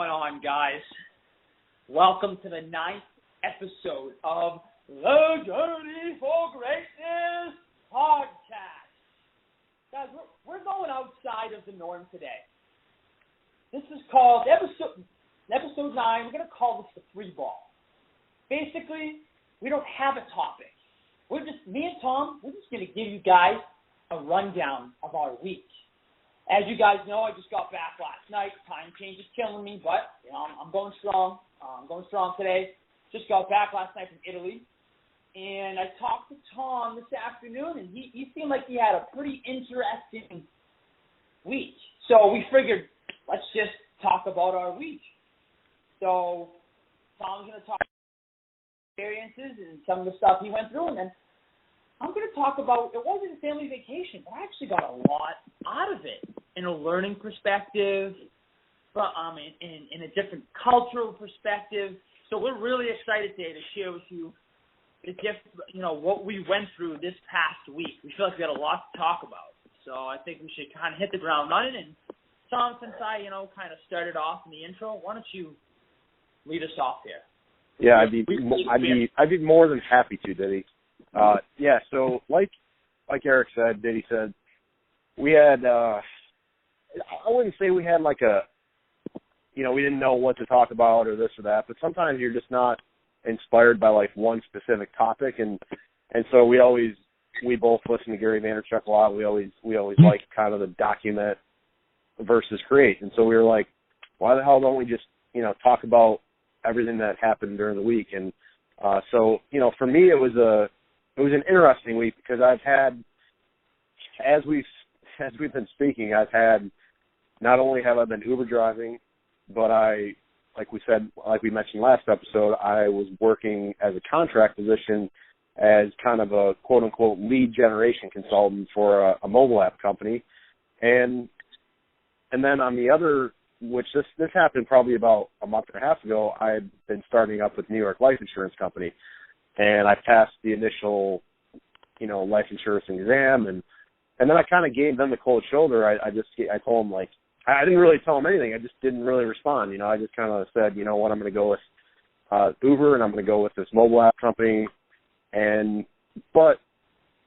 going on, guys? Welcome to the 9th episode of the Journey for Greatness podcast. Guys, we're going outside of the norm today. This is called episode 9. We're going to call this the free ball. Basically, we don't have a topic. Me and Tom, we're just going to give you guys a rundown of our week. As you guys know, I just got back last night. Time change is killing me, but I'm going strong. I'm going strong today. Just got back last night from Italy. And I talked to Tom this afternoon, and he seemed like he had a pretty interesting week. So we figured, let's just talk about our week. So Tom's going to talk about experiences and some of the stuff he went through, and then I'm going to talk about, it wasn't a family vacation, but I actually got a lot out of it in a learning perspective, but in a different cultural perspective. So we're really excited today to share with you what we went through this past week. We feel like we had a lot to talk about. So I think we should kind of hit the ground running. And Tom, since I, kind of started off in the intro, why don't you lead us off here? Yeah, I'd be more than happy to, Diddy. So like Eric said, Diddy said, we had, I wouldn't say we had like we didn't know what to talk about or this or that, but sometimes you're just not inspired by like one specific topic. And so we both listen to Gary Vaynerchuk a lot. We always like kind of the document versus create. And so we were like, why the hell don't we just, talk about everything that happened during the week? And so for me, it was an interesting week because I've had, as we've been speaking, I've had, not only have I been Uber driving, but like we mentioned last episode, I was working as a contract position as kind of a quote unquote lead generation consultant for a mobile app company. And then on the other, which this happened probably about a month and a half ago, I had been starting up with New York Life Insurance Company. And I passed the initial, life insurance exam, and then I kind of gave them the cold shoulder. I told them, like, I didn't really tell them anything. I just didn't really respond. I just kind of said, I'm going to go with Uber, and I'm going to go with this mobile app company. But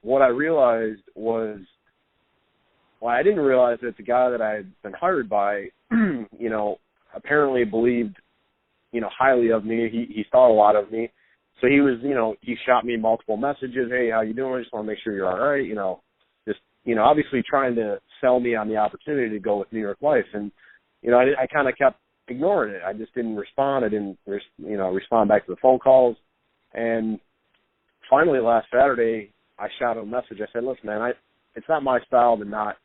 what I realized was, I didn't realize that the guy that I had been hired by, apparently believed, highly of me. He thought a lot of me. So he was, he shot me multiple messages. Hey, how you doing? Just want to make sure you're all right. Obviously trying to sell me on the opportunity to go with New York Life. And, I kind of kept ignoring it. I just didn't respond. I didn't, respond back to the phone calls. And finally last Saturday, I shot him a message. I said, listen, man, it's not my style to not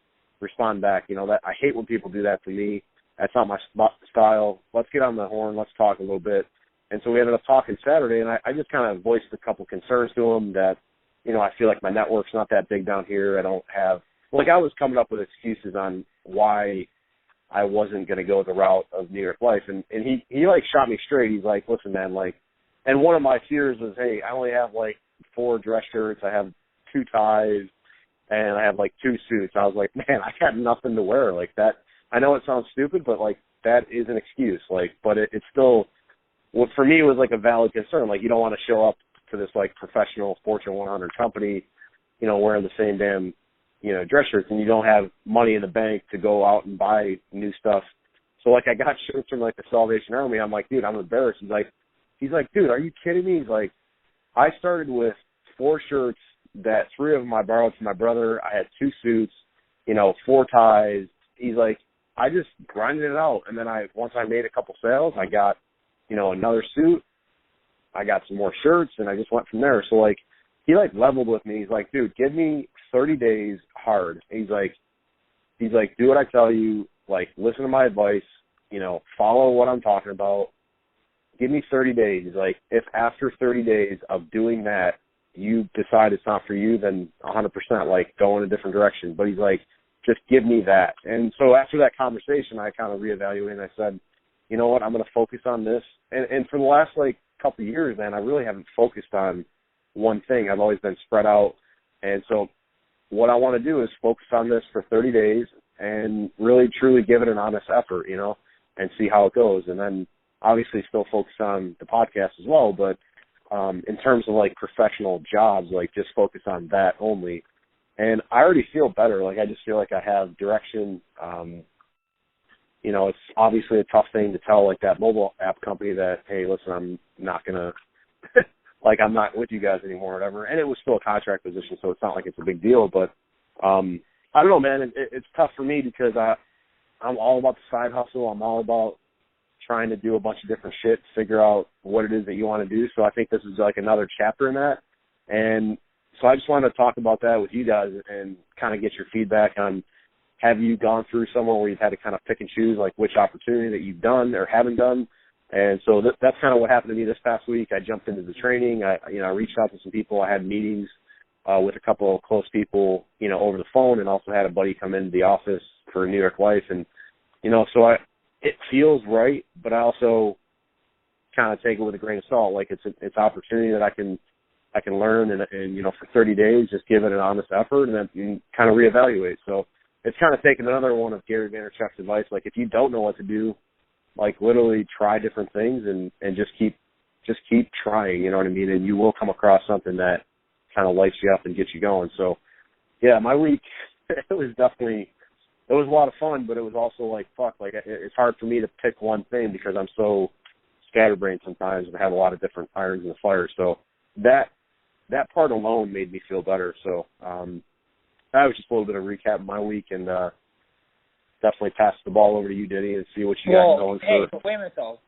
respond back. That I hate when people do that to me. That's not my style. Let's get on the horn. Let's talk a little bit. And so we ended up talking Saturday, and I just kind of voiced a couple concerns to him that, I feel like my network's not that big down here. I don't have, I was coming up with excuses on why I wasn't going to go the route of New York Life. And he shot me straight. He's like, listen, man, and one of my fears was, hey, I only have 4 dress shirts. I have 2 ties, and I have 2 suits. I was like, man, I got nothing to wear like that. I know it sounds stupid, but that is an excuse. But it's still, what for me was a valid concern. You don't want to show up to this professional Fortune 100 company, wearing the same damn, dress shirts, and you don't have money in the bank to go out and buy new stuff. So I got shirts from the Salvation Army. I'm like, dude, I'm embarrassed. He's like, dude, are you kidding me? He's like, I started with 4 shirts that 3 of them I borrowed from my brother. I had 2 suits, 4 ties. He's like, I just grinded it out. And then once I made a couple sales, I got, another suit. I got some more shirts, and I just went from there. So, he, leveled with me. He's like, dude, give me 30 days hard. He's like, do what I tell you. Listen to my advice. Follow what I'm talking about. Give me 30 days. He's like, if after 30 days of doing that, you decide it's not for you, then 100%, go in a different direction. But he's like, just give me that. And so after that conversation, I kind of reevaluated, and I said, you know what, I'm going to focus on this. And for the last, couple of years, man, I really haven't focused on one thing. I've always been spread out. And so what I want to do is focus on this for 30 days and really, truly give it an honest effort, and see how it goes. And then obviously still focus on the podcast as well, but in terms of like professional jobs, like just focus on that only. And I already feel better. Like I just feel like I have direction. You know, it's obviously a tough thing to tell like that mobile app company that, hey, listen, I'm not going to, like I'm not with you guys anymore or whatever. And it was still a contract position, so it's not like it's a big deal. But I don't know, man. It's tough for me because I'm all about the side hustle. I'm all about trying to do a bunch of different shit, figure out what it is that you want to do. So I think this is like another chapter in that. And so I just wanted to talk about that with you guys and kind of get your feedback on, have you gone through somewhere where you've had to kind of pick and choose like which opportunity that you've done or haven't done? And so that's kind of what happened to me this past week. I jumped into the training. I reached out to some people. I had meetings with a couple of close people, over the phone, and also had a buddy come into the office for New York Life. And, so it feels right, but I also kind of take it with a grain of salt. Like it's opportunity that I can learn and for 30 days, just give it an honest effort and then kind of reevaluate. So it's kind of taking another one of Gary Vaynerchuk's advice. Like if you don't know what to do, like literally try different things and just keep trying, you know what I mean? And you will come across something that kind of lights you up and gets you going. So yeah, my week, it was a lot of fun, but it was also like, fuck, like it's hard for me to pick one thing because I'm so scatterbrained sometimes and have a lot of different irons in the fire. So that part alone made me feel better. So, that was just a little bit of a recap of my week, and definitely pass the ball over to you, Diddy, and see what you got going for. But wait a minute, though.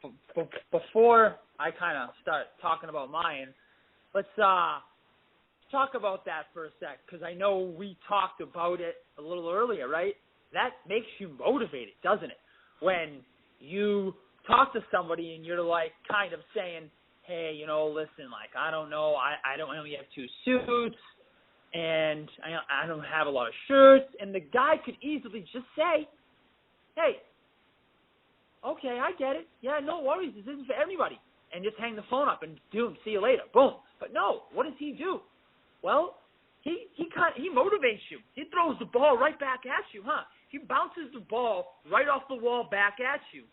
Before I kind of start talking about mine, let's talk about that for a sec, because I know we talked about it a little earlier, right? That makes you motivated, doesn't it? When you talk to somebody and you're like kind of saying, hey, listen, like, I don't know, I only have 2 suits, and I don't have a lot of shirts, and the guy could easily just say, hey, okay, I get it. Yeah, no worries. This isn't for everybody. And just hang the phone up and see you later. Boom. But no, what does he do? Well, he motivates you. He throws the ball right back at you, huh? He bounces the ball right off the wall back at you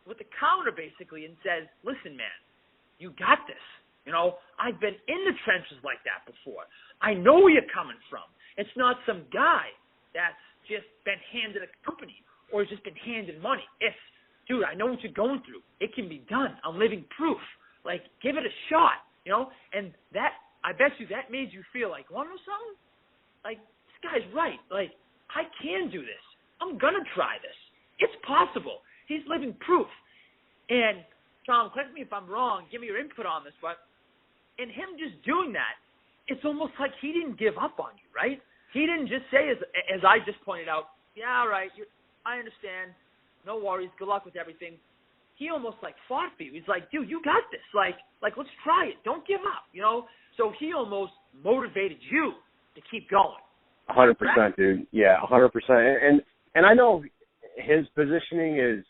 with a counter, basically, and says, listen, man, you got this. I've been in the trenches like that before. I know where you're coming from. It's not some guy that's just been handed a company or has just been handed money. Dude, I know what you're going through. It can be done. I'm living proof. Like, give it a shot, And that, I bet you that made you feel like, want to know something? Like, this guy's right. Like, I can do this. I'm going to try this. It's possible. He's living proof. And, Tom, correct me if I'm wrong. Give me your input on this, but in him just doing that, it's almost like he didn't give up on you, right? He didn't just say, as I just pointed out, yeah, all right, I understand. No worries. Good luck with everything. He almost like fought for you. He's like, dude, you got this. Like let's try it. Don't give up, So he almost motivated you to keep going. 100%, dude. Yeah, 100%. And I know his positioning is,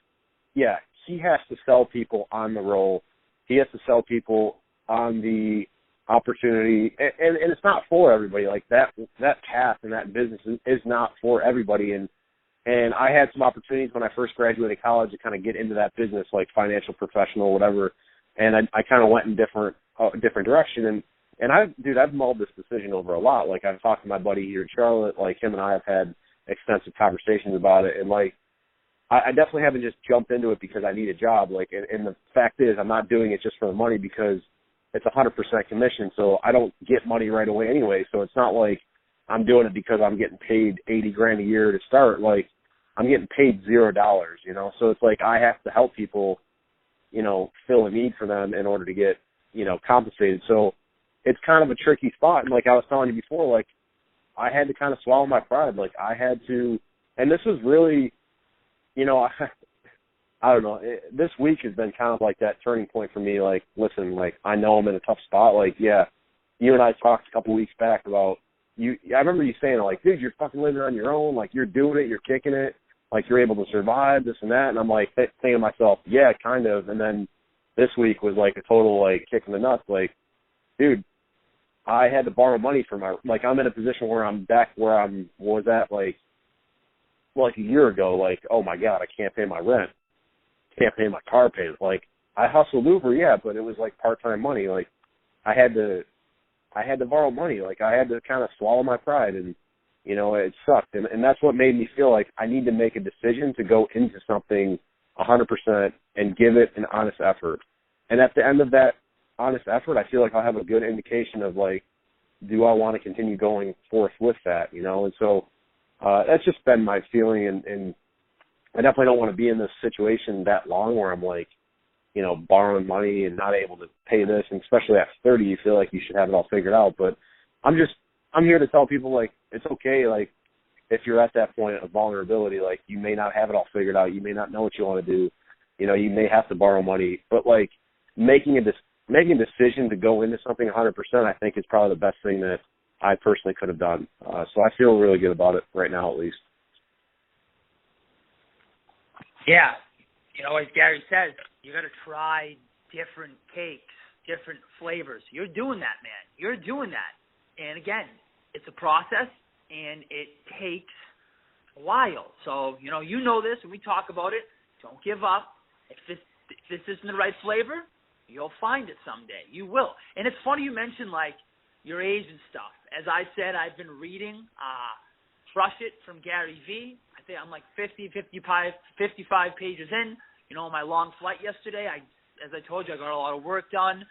yeah, he has to sell people on the roll. He has to sell people on the opportunity, and it's not for everybody. Like that path and that business is not for everybody. And I had some opportunities when I first graduated college to kind of get into that business, like financial professional, whatever. And I kind of went in different direction. And I've mulled this decision over a lot. Like I've talked to my buddy here in Charlotte. Like him and I have had extensive conversations about it. And like I definitely haven't just jumped into it because I need a job. Like, and the fact is, I'm not doing it just for the money because it's 100% commission. So I don't get money right away anyway. So it's not like I'm doing it because I'm getting paid $80,000 a year to start. Like I'm getting paid $0, So it's like I have to help people, fill a need for them in order to get, compensated. So it's kind of a tricky spot. And like I was telling you before, like I had to kind of swallow my pride. Like I had to, and this was really, I don't know. This week has been kind of like that turning point for me. Like, listen, like I know I'm in a tough spot. Like, yeah, you and I talked a couple weeks back about you. I remember you saying like, dude, you're fucking living on your own. Like you're doing it. You're kicking it. Like you're able to survive this and that. And I'm like thinking to myself, yeah, kind of. And then this week was like a total like kick in the nuts. Like, dude, I had to borrow money from like I'm in a position where I'm back where I was at like a year ago. Like, oh my God, I can't pay my rent. can't pay my car payment. Like, I hustled Uber, yeah, but it was like part-time money. Like, I had to borrow money. Like, I had to kind of swallow my pride, and, you know, it sucked. And that's what made me feel like I need to make a decision to go into something 100% and give it an honest effort. And at the end of that honest effort, I feel like I'll have a good indication of, like, do I want to continue going forth with that, you know? And so that's just been my feeling, and I definitely don't want to be in this situation that long where I'm, like, you know, borrowing money and not able to pay this, and especially at 30, you feel like you should have it all figured out. But I'm here to tell people, like, it's okay, like, if you're at that point of vulnerability, like, you may not have it all figured out, you may not know what you want to do, you know, you may have to borrow money, but, like, making a decision to go into something 100%, I think, is probably the best thing that I personally could have done. So I feel really good about it right now, at least. Yeah. You know, as Gary says, you got to try different cakes, different flavors. You're doing that, man. You're doing that. And again, it's a process, and it takes a while. So, you know this, and we talk about it. Don't give up. If this isn't the right flavor, you'll find it someday. You will. And it's funny you mentioned, like, your age and stuff. As I said, I've been reading Crush It from Gary V. I think I'm like 55 pages in. You know, on my long flight yesterday, as I told you, I got a lot of work done,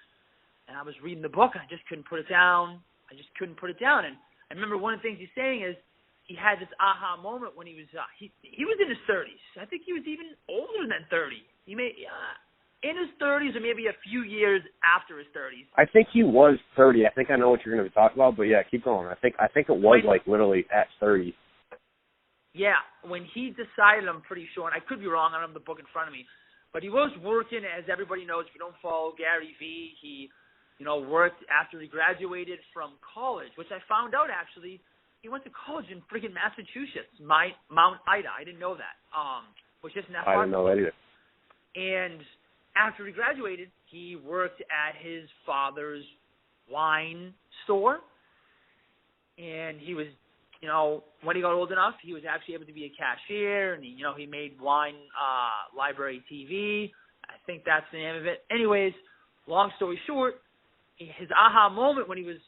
and I was reading the book, and I just couldn't put it down. And I remember one of the things he's saying is he had this aha moment when he was he was in his 30s. I think he was even older than 30. He may in his 30s or maybe a few years after his 30s. I think he was 30. I think I know what you're going to be talking about, but yeah, keep going. I think it was like literally at 30. Yeah, when he decided, I'm pretty sure, and I could be wrong, I don't have the book in front of me, but he was working, as everybody knows, if you don't follow Gary V, he, you know, worked after he graduated from college, which I found out, actually, he went to college in friggin' Massachusetts, Mount Ida. I didn't know that, which isn't that far. I didn't know that either. And after he graduated, he worked at his father's wine store, and he was, you know, when he got old enough, he was actually able to be a cashier, and, he made Wine Library TV. I think that's the name of it. Anyways, long story short, his aha moment when he was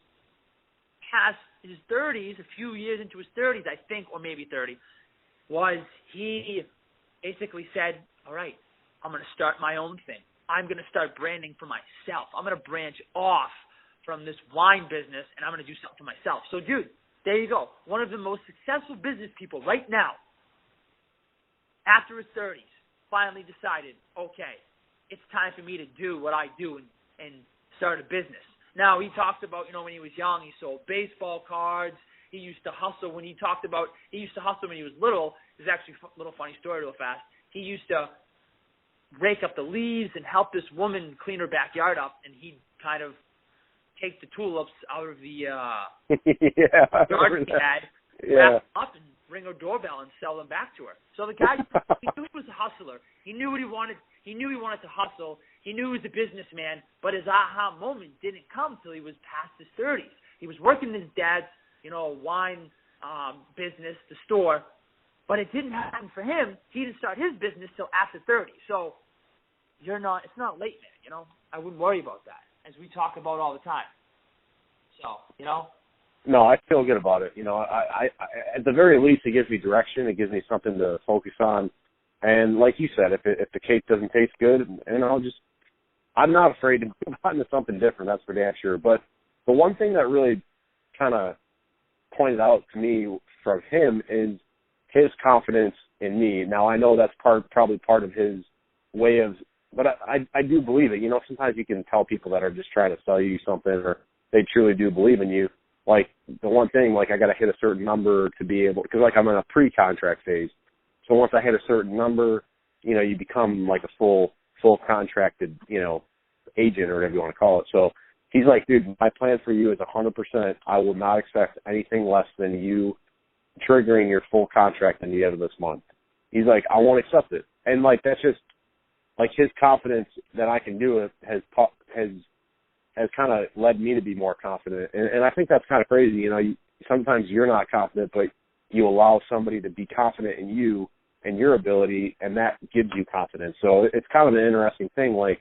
past his 30s, a few years into his 30s, I think, or maybe 30, was he basically said, all right, I'm going to start my own thing. I'm going to start branding for myself. I'm going to branch off from this wine business, and I'm going to do something for myself. So, dude, there you go. One of the most successful business people right now, after his 30s, finally decided, okay, it's time for me to do what I do and start a business. Now, he talked about, when he was young, he sold baseball cards. He used to hustle when he hustle when he was little. There's actually a little funny story real fast. He used to rake up the leaves and help this woman clean her backyard up, and he'd kind of take the tulips out of the garden pad, wrap them up, and ring her doorbell and sell them back to her. So the guy, he knew he was a hustler. He knew what he wanted. He knew he wanted to hustle. He knew he was a businessman, but his aha moment didn't come till he was past his 30s. He was working his dad's, wine business, the store, but it didn't happen for him. He didn't start his business till after 30. So it's not late, man. I wouldn't worry about that, as we talk about all the time. So, No, I feel good about it. I at the very least, it gives me direction. It gives me something to focus on. And like you said, if the cake doesn't taste good, I'm not afraid to move on to something different. That's for damn sure. But the one thing that really kind of pointed out to me from him is his confidence in me. Now, I know that's probably part of his way of, but I do believe it. Sometimes you can tell people that are just trying to sell you something, or they truly do believe in you. Like, the one thing, I got to hit a certain number to be able, because, I'm in a pre-contract phase. So once I hit a certain number, you become like a full contracted, agent, or whatever you want to call it. So he's like, dude, my plan for you is 100%. I will not expect anything less than you triggering your full contract at the end of this month. He's like, I won't accept it. And, that's just, his confidence that I can do it has kind of led me to be more confident. And I think that's kind of crazy. Sometimes you're not confident, but you allow somebody to be confident in you and your ability, and that gives you confidence. So it's kind of an interesting thing. Like,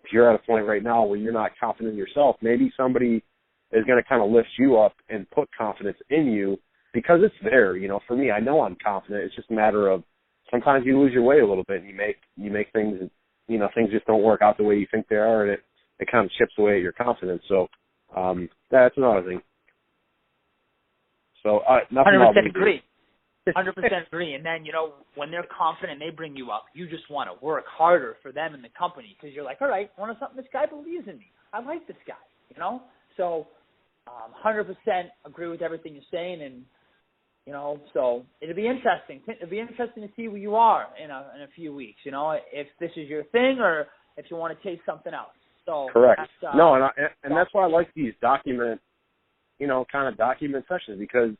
if you're at a point right now where you're not confident in yourself, maybe somebody is going to kind of lift you up and put confidence in you because it's there. You know, for me, I know I'm confident. It's just a matter of sometimes you lose your way a little bit and you make things, you know, things just don't work out the way you think they are, and it kind of chips away at your confidence. So that's another thing. So nothing 100% agree. 100% agree. And then, you know, when they're confident, they bring you up. You just want to work harder for them in the company because you're like, all right, want something? This guy believes in me. I like this guy, you know? So 100% agree with everything you're saying. And, you know, so it'll be interesting. It'll be interesting to see where you are in a few weeks, you know, if this is your thing or if you want to taste something else. So correct. No, and that's why I like these document sessions, because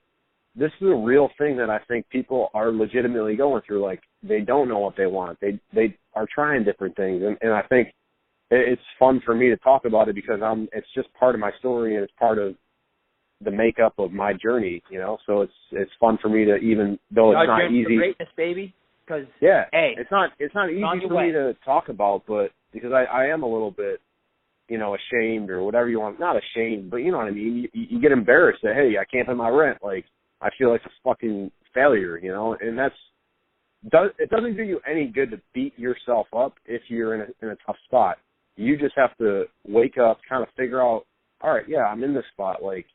this is a real thing that I think people are legitimately going through. Like, they don't know what they want. They are trying different things, and I think it's fun for me to talk about it because it's just part of my story and it's part of the makeup of my journey, you know. So it's fun for me to, even though it's not easy. Greatness, baby. Because yeah, hey, it's not easy for me to talk about, but because I am a little bit, you know, ashamed or whatever you want. Not ashamed, but you know what I mean. You get embarrassed that, hey, I can't pay my rent. Like, I feel like a fucking failure, you know. And it doesn't do you any good to beat yourself up if you're in a tough spot. You just have to wake up, kind of figure out, all right, yeah, I'm in this spot, like,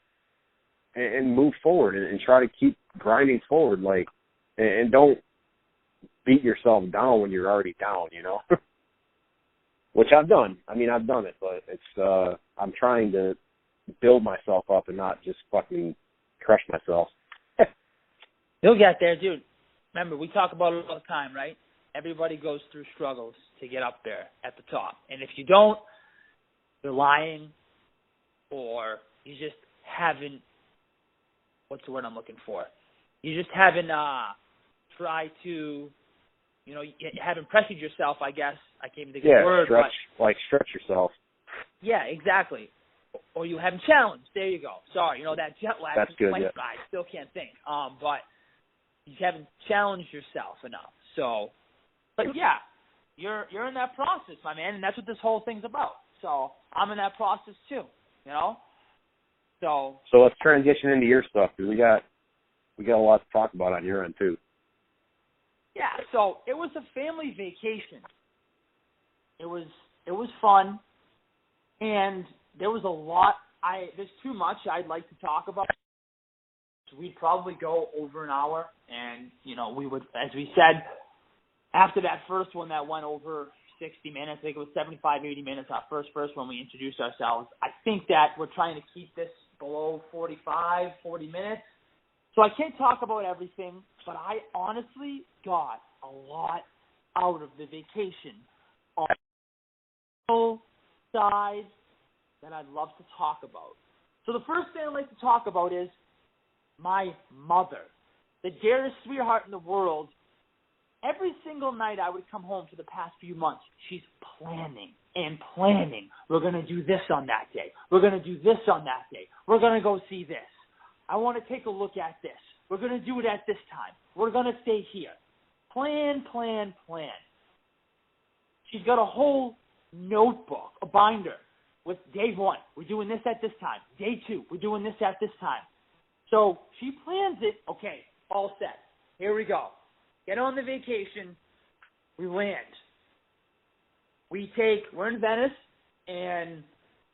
and move forward and try to keep grinding forward, like, and don't beat yourself down when you're already down, you know. Which I've done. I mean, I've done it, but it's I'm trying to build myself up and not just fucking crush myself. You'll get there, dude. Remember, we talk about it all the time, right? Everybody goes through struggles to get up there at the top. And if you don't, you're lying, or you just haven't, what's the word I'm looking for? You just haven't tried to, you know, you haven't pressured yourself, I guess. I can't even think of the word. Stretch yourself. Yeah, exactly. Or you haven't challenged. There you go. Sorry, you know, that jet lag. That's good, yeah. I still can't think. But you haven't challenged yourself enough. So, but yeah, you're in that process, my man, and that's what this whole thing's about. So I'm in that process too, you know. So let's transition into your stuff, because we got a lot to talk about on your end too. Yeah, so it was a family vacation. It was fun, and there was a lot. There's too much I'd like to talk about. We'd probably go over an hour, and, you know, we would, as we said, after that first one that went over 60 minutes, I think it was 75, 80 minutes, our first one we introduced ourselves. I think that we're trying to keep this below 40 minutes. So I can't talk about everything, but I honestly got a lot out of the vacation on both sides that I'd love to talk about. So the first thing I'd like to talk about is my mother, the dearest sweetheart in the world. Every single night I would come home for the past few months, she's planning and planning. We're going to do this on that day. We're going to do this on that day. We're going to go see this. I want to take a look at this. We're going to do it at this time. We're going to stay here. Plan, plan, plan. She's got a whole notebook, a binder, with day 1, we're doing this at this time. Day 2, we're doing this at this time. So she plans it. Okay, all set. Here we go. Get on the vacation. We land. We're in Venice, and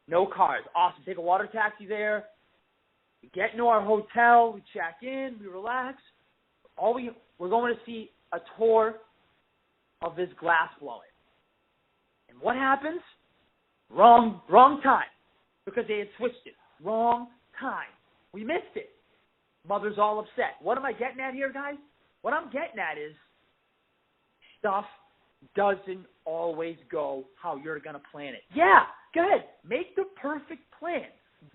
no cars. Awesome. Take a water taxi there. We get into our hotel. We check in. We relax. We're going to see a tour of this glass blowing. And what happens? Wrong time, because they had switched it. Wrong time. We missed it. Mother's all upset. What am I getting at here, guys? What I'm getting at is stuff doesn't always go how you're going to plan it. Yeah, go ahead. Make the perfect plan.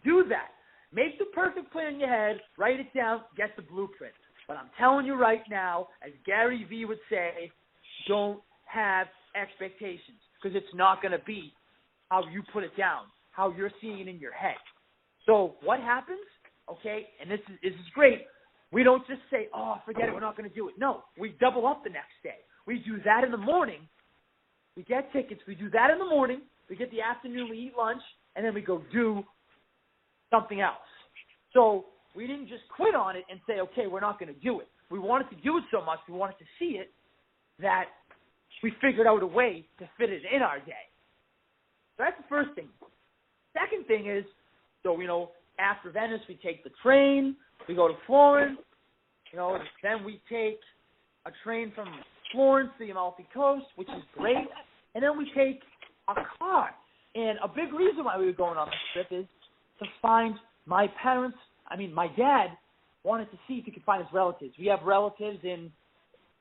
Do that. Make the perfect plan in your head. Write it down. Get the blueprint. But I'm telling you right now, as Gary Vee would say, don't have expectations, because it's not going to be how you put it down, how you're seeing it in your head. So what happens? Okay, and this is great. we don't just say, oh, forget it, we're not going to do it. No, we double up the next day. We do that in the morning. We get tickets. We do that in the morning. We get the afternoon, we eat lunch, and then we go do something else. So we didn't just quit on it and say, okay, we're not going to do it. We wanted to do it so much, we wanted to see it, that we figured out a way to fit it in our day. So that's the first thing. Second thing is, so, after Venice, we take the train, we go to Florence, then we take a train from Florence to the Amalfi Coast, which is great, and then we take a car. And a big reason why we were going on this trip is to find my dad wanted to see if he could find his relatives. We have relatives in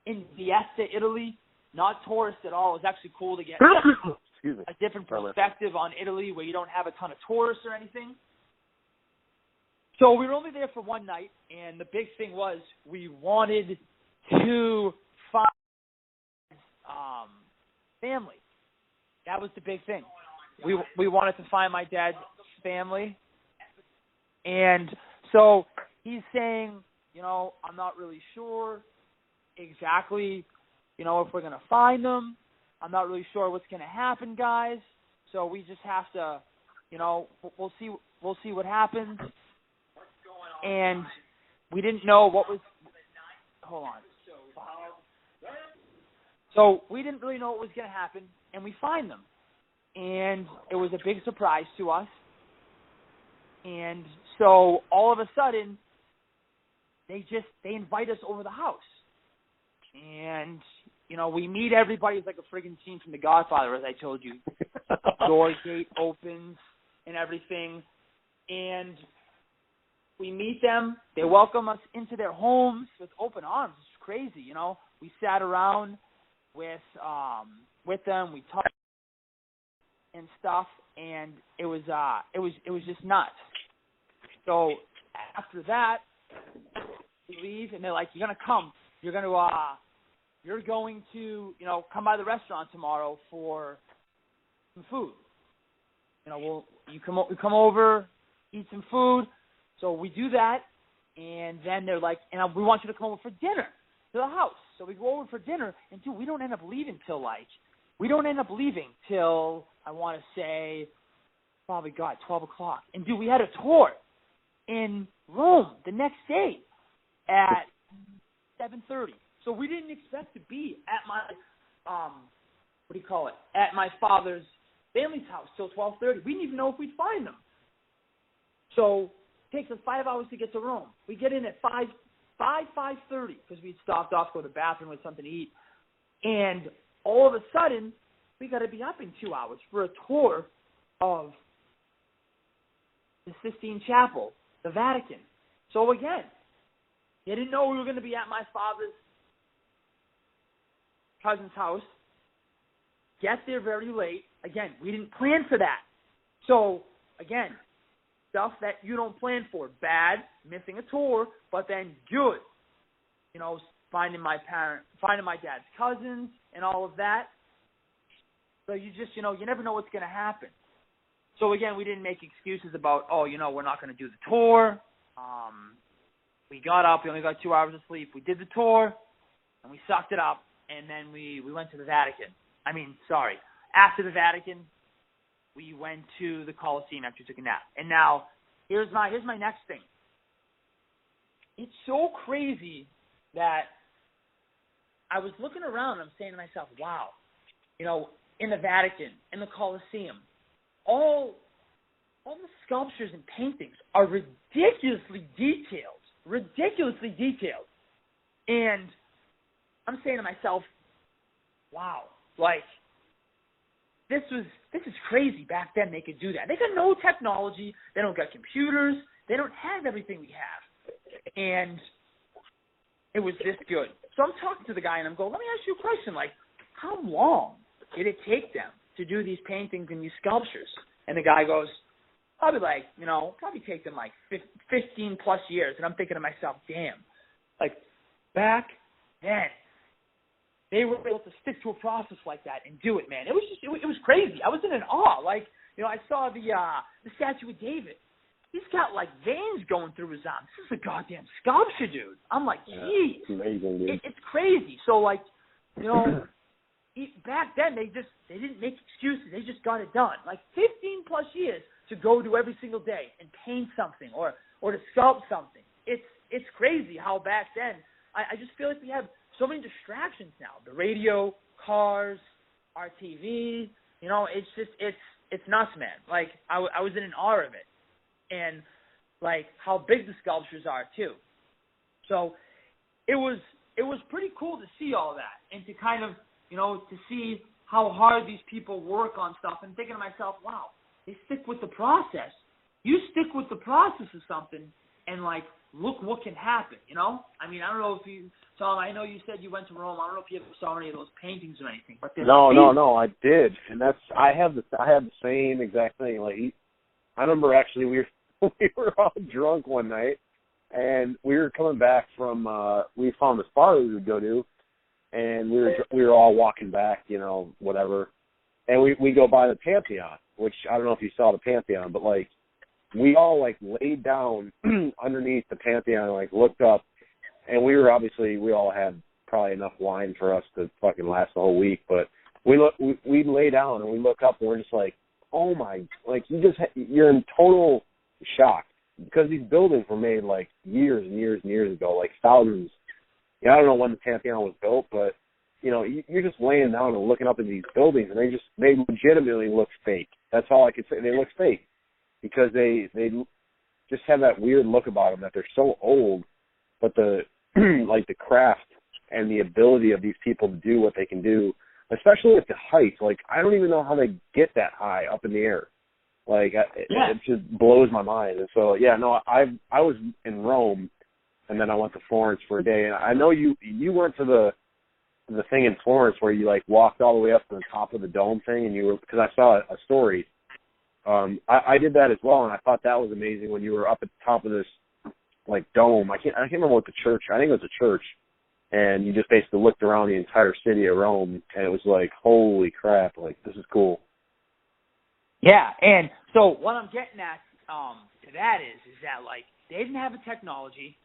Vieste, Italy, not tourists at all. It was actually cool to get a different perspective on Italy where you don't have a ton of tourists or anything. So we were only there for one night, and the big thing was we wanted to find family. That was the big thing. We wanted to find my dad's family. And so he's saying, I'm not really sure exactly, if we're going to find them. I'm not really sure what's going to happen, guys. So we just have to, we'll see what happens. And we didn't know what was, hold on. So we didn't really know what was going to happen, and we find them. And it was a big surprise to us. And so all of a sudden, they invite us over the house. And, we meet everybody. It's like a friggin' scene from The Godfather, as I told you. Door gate opens and everything. And we meet them. They welcome us into their homes with open arms. It's crazy, We sat around with them. We talked and stuff, and it was just nuts. So after that, we leave, and they're like, "You're gonna come. You're going to come by the restaurant tomorrow for some food. You come over, eat some food." So we do that, and then they're like, "And we want you to come over for dinner to the house." So we go over for dinner, and dude, we don't end up leaving till I want to say probably 12 o'clock. And dude, we had a tour in Rome the next day at 7:30. So we didn't expect to be at my at my father's family's house till 12:30. We didn't even know if we'd find them. So it takes us 5 hours to get to Rome. We get in at 5:30 because we'd stopped off, go to the bathroom with something to eat. And all of a sudden, we got to be up in 2 hours for a tour of the Sistine Chapel, the Vatican. So again, they didn't know we were going to be at my father's cousin's house. Get there very late. Again, we didn't plan for that. So again, stuff that you don't plan for. Bad, missing a tour, but then good. Finding my dad's cousins and all of that. So you just, you never know what's going to happen. So again, we didn't make excuses about, we're not going to do the tour. We got up, we only got 2 hours of sleep. We did the tour, and we sucked it up, and then we went to the Vatican. After the Vatican, we went to the Colosseum after we took a nap. And now, here's my next thing. It's so crazy that I was looking around and I'm saying to myself, wow, in the Vatican, in the Colosseum, all the sculptures and paintings are ridiculously detailed. And I'm saying to myself, wow, this is crazy. Back then they could do that. They got no technology. They don't got computers. They don't have everything we have. And it was this good. So I'm talking to the guy and I'm going, let me ask you a question. How long did it take them to do these paintings and these sculptures? And the guy goes, probably take them 15 plus years. And I'm thinking to myself, damn, back then they were able to stick to a process like that and do it, man. It was crazy. I was in awe. I saw the Statue of David. he's got like veins going through his arm. This is a goddamn sculpture, dude. I'm like, geez, it's amazing, dude. It's crazy. So like, you know, back then they didn't make excuses. They just got it done. Like 15 plus years to go to every single day and paint something or to sculpt something. It's crazy how back then. I just feel like we have so many distractions now. The radio, cars, our TV. You know, it's nuts, man. Like I was in awe of it, and like how big the sculptures are too. So it was pretty cool to see all that and to kind of, you know, to see how hard these people work on stuff and thinking to myself, wow, they stick with the process. You stick with the process of something and like look what can happen, you know? I mean, I don't know if you saw, I know you said you went to Rome. I don't know if you ever saw any of those paintings or anything, but No, I did. And I have the same exact thing. Like I remember actually we were all drunk one night and we were coming back from we found this bar we would go to, and we were all walking back, you know, whatever. And we go by the Pantheon, which I don't know if you saw the Pantheon, but like we all like laid down underneath the Pantheon, like looked up, and we all had probably enough wine for us to fucking last the whole week. But we lay down and we look up and we're just like, oh my, like you're in total shock because these buildings were made like years and years and years ago, like thousands. I don't know when the Pantheon was built, but you know, you're just laying down and looking up at these buildings, and they legitimately look fake. That's all I could say. They look fake because they just have that weird look about them that they're so old, but the like the craft and the ability of these people to do what they can do, especially at the height. Like I don't even know how they get that high up in the air. Like it just blows my mind. And so I was in Rome. And then I went to Florence for a day. And I know you went to the thing in Florence where you like walked all the way up to the top of the dome thing, and because I saw a story. I did that as well, and I thought that was amazing when you were up at the top of this like dome. I can't remember what the church. I think it was a church, and you just basically looked around the entire city of Rome, and it was like, holy crap! Like this is cool. Yeah, and so what I'm getting at to that is that like they didn't have a technology.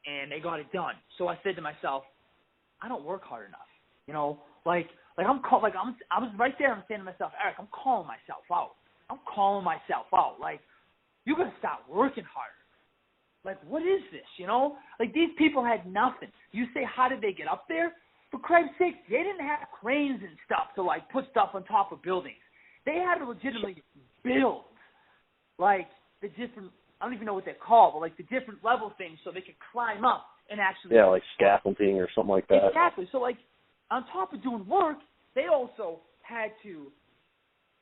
And they got it done. So I said to myself, I don't work hard enough. You know, I was right there. I'm saying to myself, Eric, I'm calling myself out. Like, you got to start working harder. Like, what is this? You know, like these people had nothing. You say, how did they get up there? For Christ's sake, they didn't have cranes and stuff to like put stuff on top of buildings. They had to legitimately build like the different. I don't even know what they're called, but like the different level things so they could climb up and actually... Yeah, like scaffolding or something like that. Exactly. So like on top of doing work, they also had to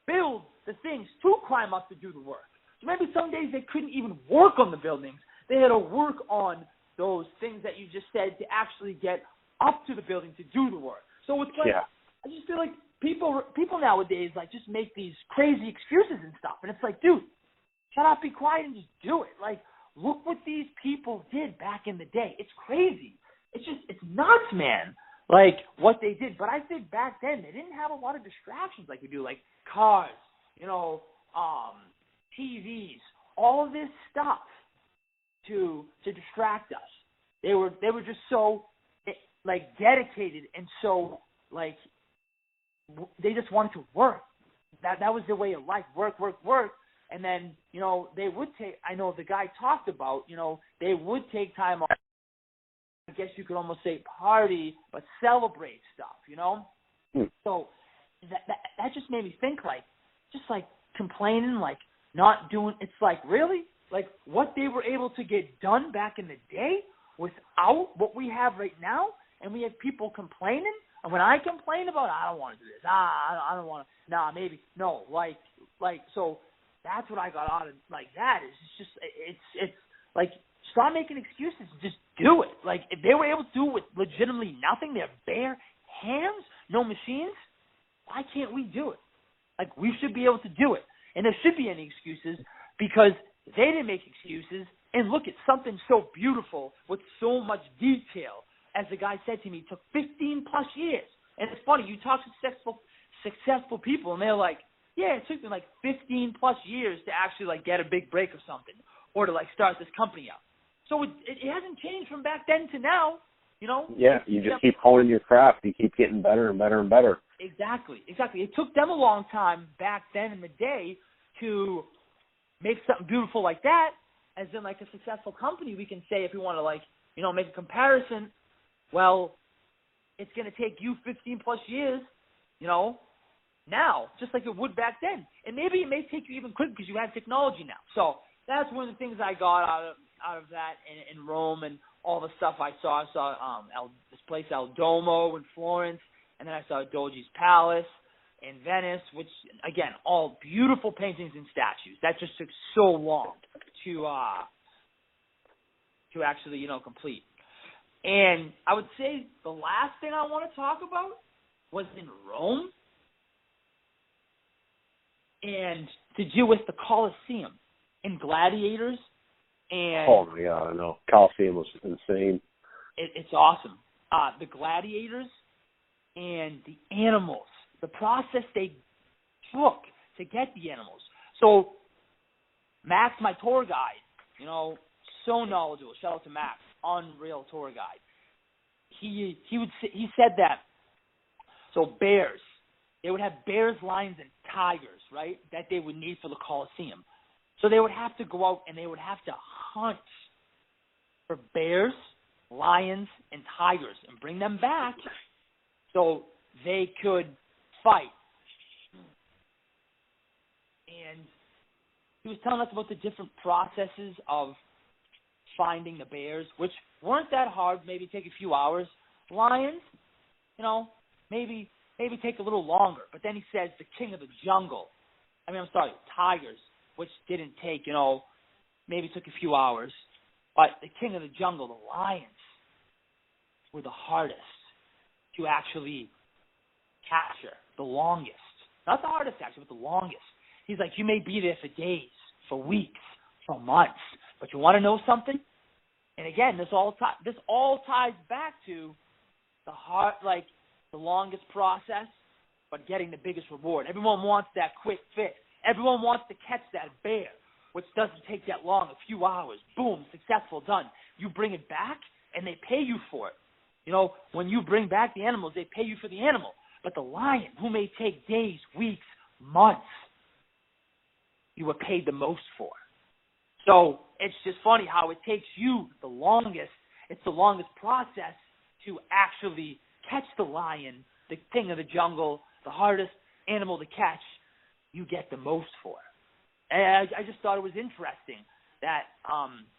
build the things to climb up to do the work. So maybe some days they couldn't even work on the buildings. They had to work on those things that you just said to actually get up to the building to do the work. So it's like, I just feel like people nowadays like just make these crazy excuses and stuff. And it's like, dude, shut up, be quiet, and just do it. Like, look what these people did back in the day. It's crazy. It's nuts, man, like, what they did. But I think back then they didn't have a lot of distractions like we do, like cars, you know, TVs, all of this stuff to distract us. They were just so, like, dedicated and so, like, they just wanted to work. That was their way of life, work. And then, you know, they would take, I know the guy talked about, you know, they would take time off, I guess you could almost say party, but celebrate stuff, you know? So that just made me think, like, just like complaining, like not doing, it's like, really? Like what they were able to get done back in the day without what we have right now, and we have people complaining? And when I complain about, I don't want to do this, I don't want to, maybe, no, like, so that's what I got out of like that. It's like stop making excuses. Just do it. Like if they were able to do it with legitimately nothing, their bare hands, no machines, why can't we do it? Like we should be able to do it. And there should be any excuses because they didn't make excuses. And look at something so beautiful with so much detail. As the guy said to me, it took 15 plus years. And it's funny, you talk to successful people and they're like, yeah, it took me like 15 plus years to actually like get a big break or something. or to like start this company up. So it hasn't changed from back then to now, you know. Yeah, you just keep honing your craft. You keep getting better and better and better. Exactly. It took them a long time back then in the day to make something beautiful like that, as in like a successful company. We can say, if we want to like, you know, make a comparison, well, it's going to take you 15 plus years, you know, now, just like it would back then. And maybe it may take you even quicker because you have technology now. So that's one of the things I got out of that in Rome and all the stuff I saw. I saw this place El Domo in Florence, and then I saw Doge's Palace in Venice, which, again, all beautiful paintings and statues. That just took so long to actually, you know, complete. And I would say the last thing I want to talk about was in Rome, and to do with the Colosseum and gladiators. And oh my God, I know. Colosseum was insane. It's awesome. The gladiators and the animals, the process they took to get the animals. So Max, my tour guide, you know, so knowledgeable. Shout out to Max, unreal tour guide. He said that. So bears. They would have bears, lions, and tigers, right, that they would need for the Colosseum. So they would have to go out and they would have to hunt for bears, lions, and tigers and bring them back so they could fight. And he was telling us about the different processes of finding the bears, which weren't that hard, maybe take a few hours. Lions, you know, maybe take a little longer. But then he says the king of the jungle. Tigers, which didn't take, you know, maybe took a few hours. But the king of the jungle, the lions, were the hardest to actually capture, the longest. Not the hardest, actually, but the longest. He's like, you may be there for days, for weeks, for months. But you want to know something? And again, this all ties back to the longest process, but getting the biggest reward. Everyone wants that quick fix. Everyone wants to catch that bear, which doesn't take that long, a few hours. Boom, successful, done. You bring it back, and they pay you for it. You know, when you bring back the animals, they pay you for the animal. But the lion, who may take days, weeks, months, you were paid the most for. So it's just funny how it takes you the longest. It's the longest process to actually catch the lion, the king of the jungle, the hardest animal to catch, you get the most for. And I just thought it was interesting that,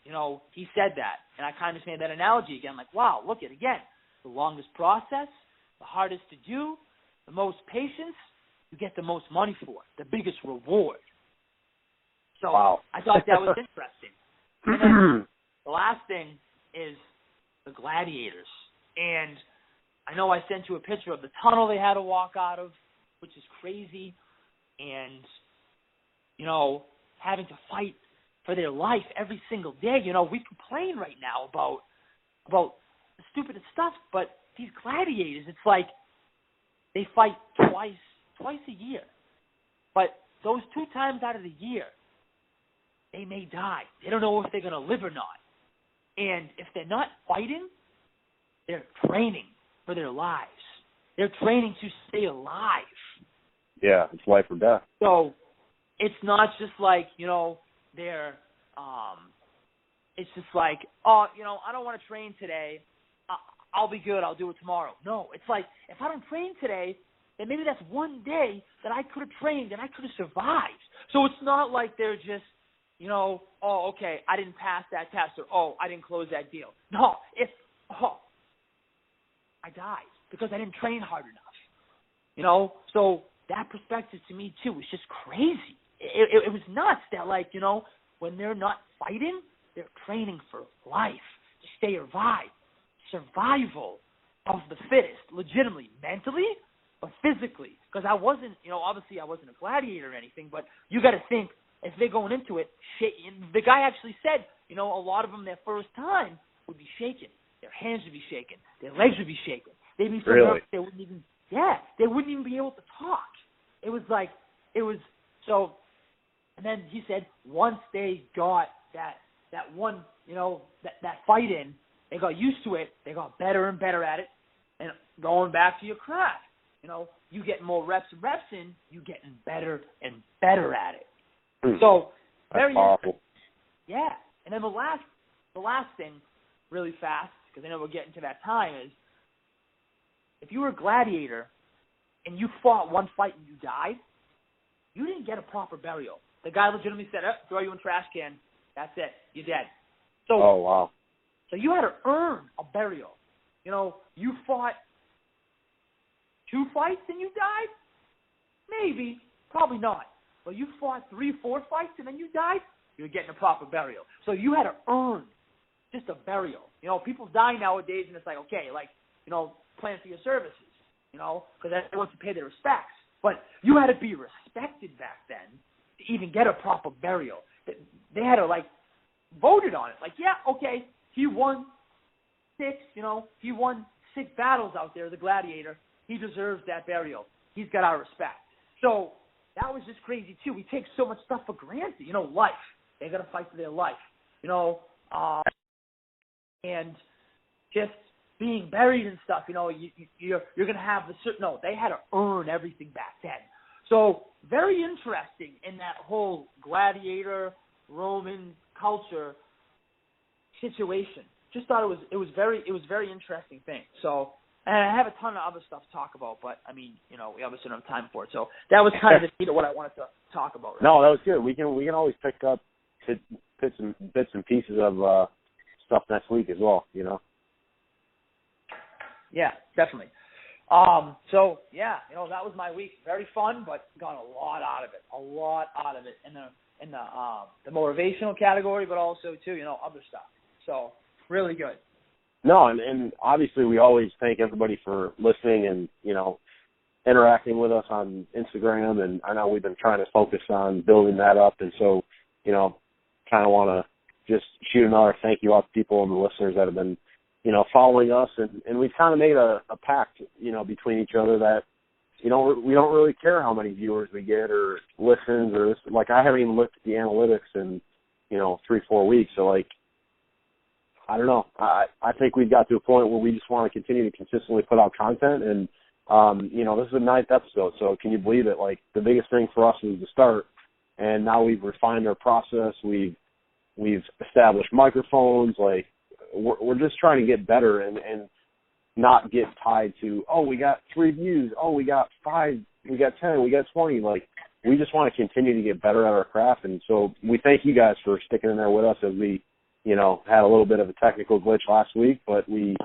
you know, he said that. And I kind of just made that analogy again, like, wow, look at it again. The longest process, the hardest to do, the most patience, you get the most money for it, the biggest reward. So wow. I thought that was interesting. And then the last thing is the gladiators. And I know I sent you a picture of the tunnel they had to walk out of, which is crazy. And, you know, having to fight for their life every single day. You know, we complain right now about the stupidest stuff, but these gladiators, it's like they fight twice a year. But those 2 times out of the year, they may die. They don't know if they're going to live or not. And if they're not fighting, they're training for their lives. They're training to stay alive. Yeah, it's life or death. So it's not just like, you know, they're, it's just like, oh, you know, I don't want to train today. I'll be good. I'll do it tomorrow. No, it's like, if I don't train today, then maybe that's one day that I could have trained and I could have survived. So it's not like they're just, you know, oh, okay, I didn't pass that test, or, oh, I didn't close that deal. No, it's, oh, I died because I didn't train hard enough. You know, so that perspective to me, too, was just crazy. It was nuts that, like, you know, when they're not fighting, they're training for life, to stay alive, survival of the fittest, legitimately, mentally, but physically. Because I wasn't, you know, obviously I wasn't a gladiator or anything, but you got to think, if they're going into it, the guy actually said, you know, a lot of them their first time would be shaken. Their hands would be shaken. Their legs would be shaken. They'd be so nervous they wouldn't even, they wouldn't even be able to talk. It was like, so, and then he said once they got that one, that fight in, they got used to it. They got better and better at it. And going back to your craft, you get more reps in, you getting better and better at it. So very powerful. Yeah. And then the last thing, really fast, because I know we're getting to that time, is if you were a gladiator and you fought one fight and you died, you didn't get a proper burial. The guy legitimately said, throw you in trash can. That's it. You're dead. So, oh, wow. So you had to earn a burial. You fought 2 fights and you died? Maybe. Probably not. But you fought 3, 4 fights and then you died? You're getting a proper burial. So you had to earn just a burial. People die nowadays and it's like, okay, plan for your services, because everyone wants to pay their respects. But you had to be respected back then to even get a proper burial. They had to, voted on it. Yeah, okay, he won 6, he won 6 battles out there, the gladiator. He deserves that burial. He's got our respect. So that was just crazy, too. We take so much stuff for granted. Life. They got to fight for their life. And just being buried and stuff, you're going to have the certain, no, they had to earn everything back then. So very interesting in that whole gladiator, Roman culture situation. Just thought it was very interesting thing. So, and I have a ton of other stuff to talk about, but we obviously don't have time for it. So that was kind of the meat of what I wanted to talk about. Right? No, that was good. We can always pick up bits and pieces of stuff next week as well. Yeah, definitely. So yeah, that was my week. Very fun, but got a lot out of it. A lot out of it in the motivational category, but also too, other stuff. So really good. No, and obviously we always thank everybody for listening and interacting with us on Instagram. And I know we've been trying to focus on building that up, and so kind of want to just shoot another thank you out to people and the listeners that have been following us, and we've kind of made a pact, between each other that, we don't really care how many viewers we get or listens or this. I haven't even looked at the analytics in, 3-4 weeks. So I don't know. I think we've got to a point where we just want to continue to consistently put out content, and this is the 9th episode. So can you believe it? The biggest thing for us was the start, and now we've refined our process. We've established microphones. We're just trying to get better and not get tied to, we got 3 views, we got 5, we got 10, we got 20. We just want to continue to get better at our craft. And so we thank you guys for sticking in there with us as we, had a little bit of a technical glitch last week, but we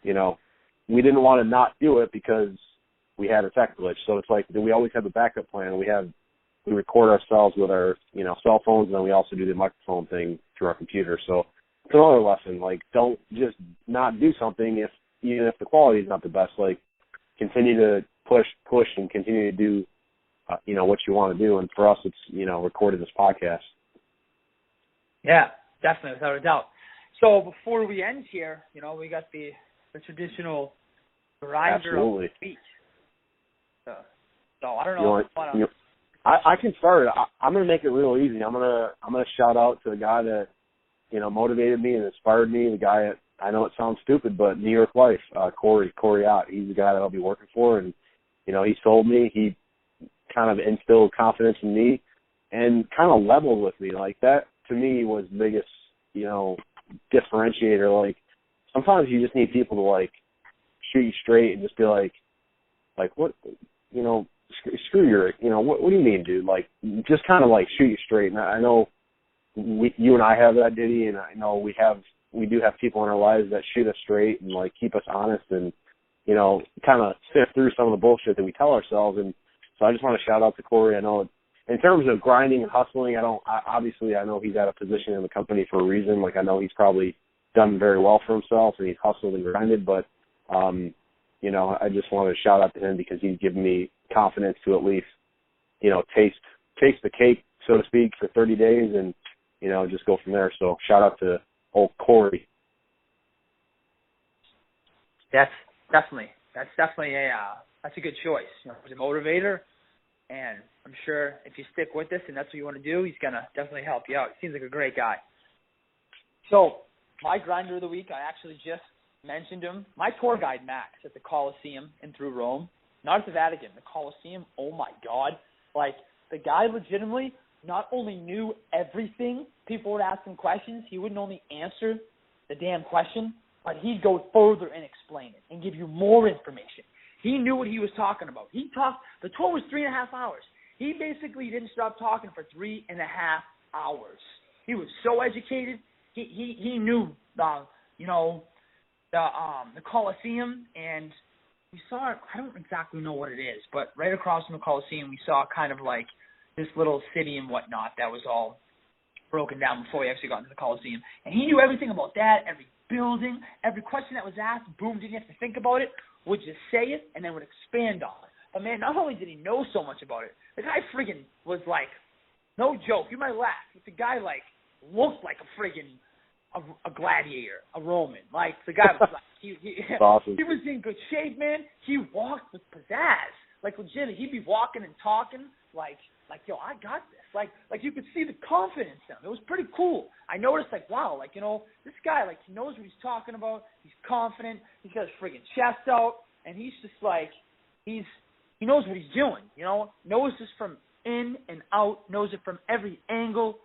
didn't want to not do it because we had a tech glitch. So it's we always have a backup plan. We record ourselves with our, cell phones, and then we also do the microphone thing through our computer. So it's another lesson. Don't just not do something even if the quality is not the best. Continue to push and continue to do, what you want to do. And for us, it's, recording this podcast. Yeah, definitely, without a doubt. So before we end here, we got the traditional grinder of the week. So I don't know. I can start it. I'm going to make it real easy. I'm going to shout out to the guy that, motivated me and inspired me. The guy at, I know it sounds stupid, but New York Life, Corey Ott. He's the guy that I'll be working for, and he sold me. He kind of instilled confidence in me, and kind of leveled with me. That to me was the biggest, differentiator. Sometimes you just need people to shoot you straight and just be what, screw your, what do you mean, dude? Just kind of shoot you straight. And I know you and I have that, Diddy, and I know we do have people in our lives that shoot us straight and keep us honest and, kind of sift through some of the bullshit that we tell ourselves. And so I just want to shout out to Corey. I know in terms of grinding and hustling, I know he's at a position in the company for a reason. I know he's probably done very well for himself and he's hustled and grinded, but, I just wanted to shout out to him because he's given me confidence to at least, taste the cake, so to speak, for 30 days and, just go from there. So shout out to old Corey. That's definitely that's a good choice. He's a motivator, and I'm sure if you stick with this and that's what you want to do, he's gonna definitely help you out. Seems like a great guy. So, my grinder of the week, I actually just mentioned him. My tour guide, Max, at the Colosseum and through Rome, not at the Vatican, the Colosseum, oh my God. Like, the guy legitimately not only knew everything, people would ask him questions, he wouldn't only answer the damn question, but he'd go further and explain it and give you more information. He knew what he was talking about. The tour was 3.5 hours. He basically didn't stop talking for 3.5 hours. He was so educated. He knew the Colosseum, and we saw it. I don't exactly know what it is, but right across from the Colosseum, we saw kind of like this little city and whatnot that was all broken down before we actually got into the Colosseum. And he knew everything about that, every building, every question that was asked. Boom, didn't have to think about it. Would just say it and then would expand on it. But man, not only did he know so much about it, the guy friggin' was like, no joke, you might laugh, but the guy like looked like a friggin' a gladiator, a Roman. Like the guy was like, he awesome. He was in good shape, man. He walked with pizzazz, like legit. He'd be walking and talking like yo, I got this. Like you could see the confidence in him. It was pretty cool. I noticed like, wow, like, you know, this guy, like, he knows what he's talking about. He's confident. He's got his friggin' chest out, and he's just like, he knows what he's doing, you know, knows this from in and out, knows it from every angle.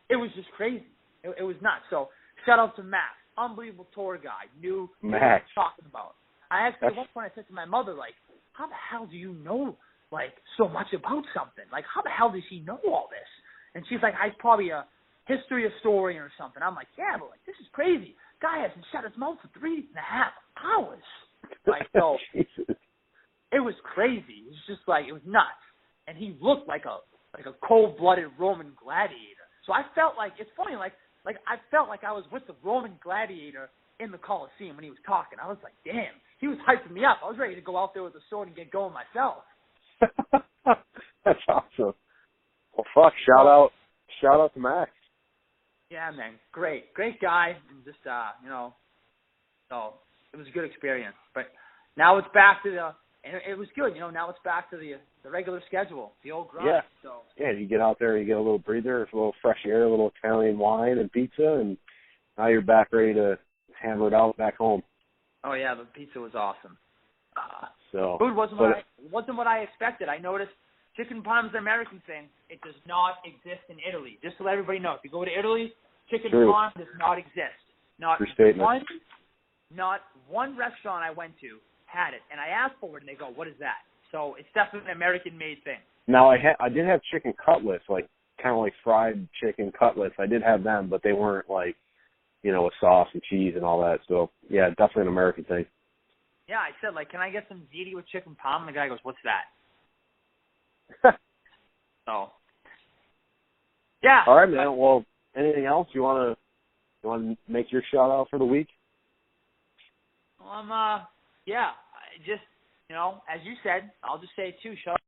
It was just crazy. It was nuts. So shout out to Max, unbelievable tour guide, knew what he was talking about. I actually, at one point, I said to my mother, like, how the hell do you know, like, so much about something? Like, how the hell does he know all this? And she's like, he's probably a history historian or something. I'm like, yeah, but like, this is crazy. Guy hasn't shut his mouth for 3.5 hours. Like, so it was crazy. It was just like, it was nuts. And he looked like a cold-blooded Roman gladiator. So I felt like, it's funny, like I felt like I was with the Roman gladiator in the Colosseum when he was talking. I was like, damn, he was hyping me up. I was ready to go out there with a sword and get going myself. That's awesome. Well, fuck, shout out to Max. Yeah, man, great guy, and just you know, so it was a good experience. But now it's back to and it was good, you know. Now it's back to the regular schedule, the old grind. Yeah. So yeah, you get out there, you get a little breather, a little fresh air, a little Italian wine and pizza, and now you're back ready to hammer it out back home. Oh yeah, the pizza was awesome. So food wasn't what I expected. I noticed chicken parm is an American thing. It does not exist in Italy. Just to let everybody know, if you go to Italy, chicken parm does not exist. Not one restaurant I went to had it, and I asked for it, and they go, "What is that?" So it's definitely an American-made thing. Now I did have chicken cutlets, like kind of like fried chicken cutlets. I did have them, but they weren't like, you know, with sauce and cheese and all that. So yeah, definitely an American thing. Yeah, I said, like, can I get some ziti with chicken parm? And the guy goes, "What's that?" So, yeah. All right, man. Well, anything else you want to make your shout out for the week? Yeah. I just, you know, as you said, I'll just say it too. Shout out.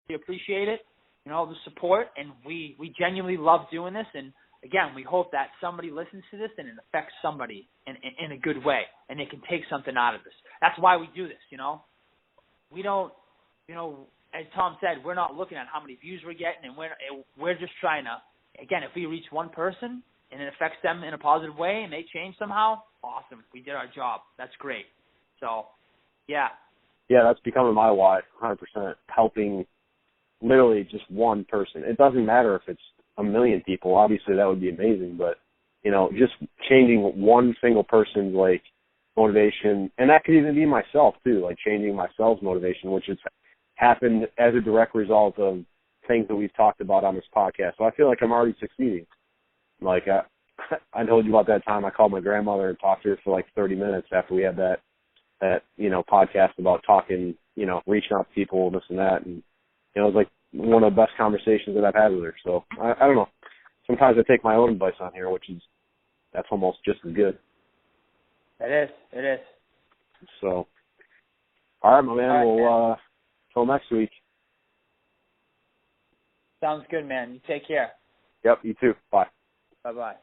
We appreciate it, you know, the support, and we genuinely love doing this. And again, we hope that somebody listens to this and it affects somebody in a good way, and they can take something out of this. That's why we do this, you know. We don't, you know, as Tom said, we're not looking at how many views we're getting, and we're just trying to, again, if we reach one person and it affects them in a positive way and they change somehow, awesome. We did our job. That's great. So, yeah. Yeah, that's becoming my why, 100%, helping literally just one person. It doesn't matter if it's a million people. Obviously, that would be amazing, but, you know, just changing one single person's, like, motivation, and that could even be myself, too, like changing myself's motivation, which has happened as a direct result of things that we've talked about on this podcast. So I feel like I'm already succeeding. Like, I told you about that time I called my grandmother and talked to her for like 30 minutes after we had that you know, podcast about talking, you know, reaching out to people, this and that, and, you know, it was like one of the best conversations that I've had with her. So I don't know. Sometimes I take my own advice on here, that's almost just as good. It is. So, all right, my man. All right, well, till next week. Sounds good, man. You take care. Yep, you too. Bye. Bye-bye.